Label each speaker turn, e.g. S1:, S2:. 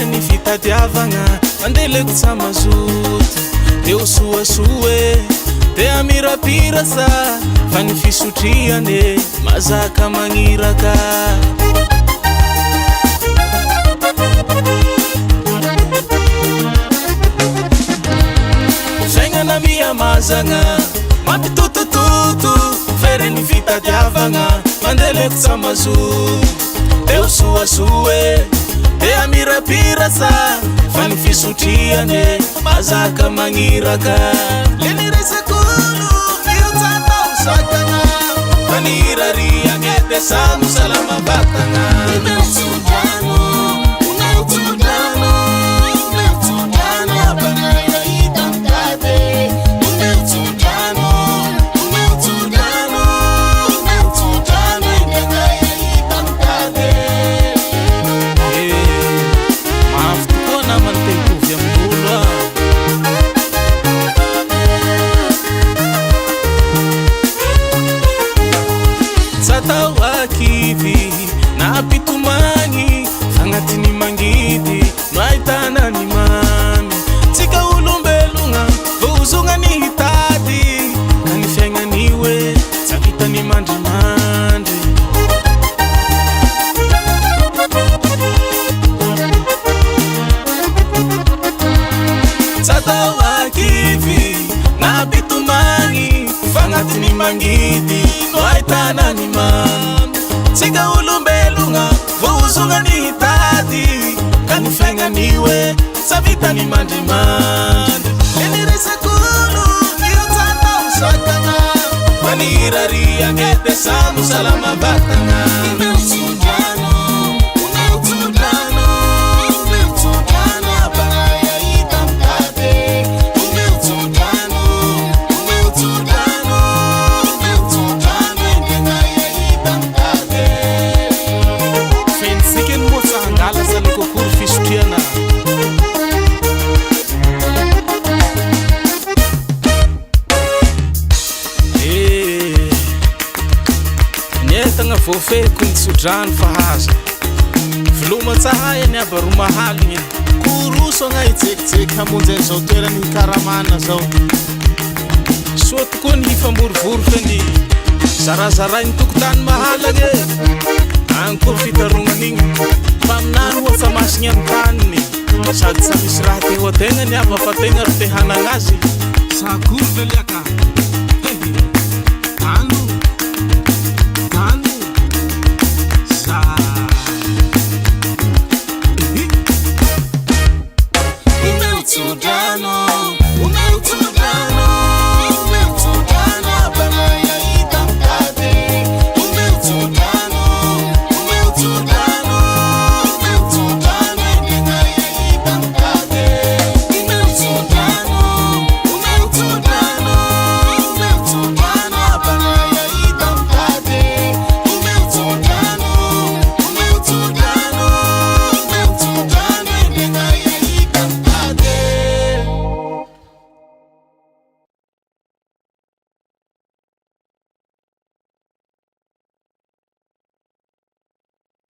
S1: Fery ny fitadiavagna mandeleko tsamazoto Deo soasoe Dea mirapira sa Fa ny fisotriane Mazaka magniraka Sainana miamazagna Mampitotototo Fery ny fitadiavagna mandeleko tsamazoto Deo soasoe Dea mirapira sa Fa ny fisotriane Mazaka magniraka Leni resakolo Miutsata usakana Fa ny irariagna Desamo salama vatagna Unautudano Unautudano Unautudano Abanaya itamtate Unautudano Unautudano Unautudano Abanaya itamtate Maaftukona mantekovy amolo Satao akivy na pitomagny Fagnatiny mangidy no ahitana ny mamy Tsika olombelogna voazogna ny hitady Na ny fiaignany hoe tsy vitany mandrimandry Satao akivy na pitomagny Fagnatiny mangidy no ahitana ny mamy Tsika olombelogna voazogna ny hitady Ka ny fiaignany hoe tsy vitany mandrimandry Eny resakolo miutsata usakana Fa ny irariagna Desamo salama vatagna Unautudano Unautudano Unautudano Abanaya itamtate Unautudano Unautudano Unautudano Abanaya itamtate Fentsika ny moa tsahangala sa ny kokory fisotriana Nientagna voafehiko ny tsodrano fa haza Viloma tsahay ny abaromahaligny Koroso agna itsekitseky hamonjy zao toerany karamana zao Soa tokoa ny hifamborivory fe ny Zarazaray ny tokotany mahalagne Agny koa fitarognan'igny Fa aminany hoa fa masigny amin'ny taniny Sady sa misy raha te ho ategna ny ava fa tegna ro te hanagnazy Sakory ve liaka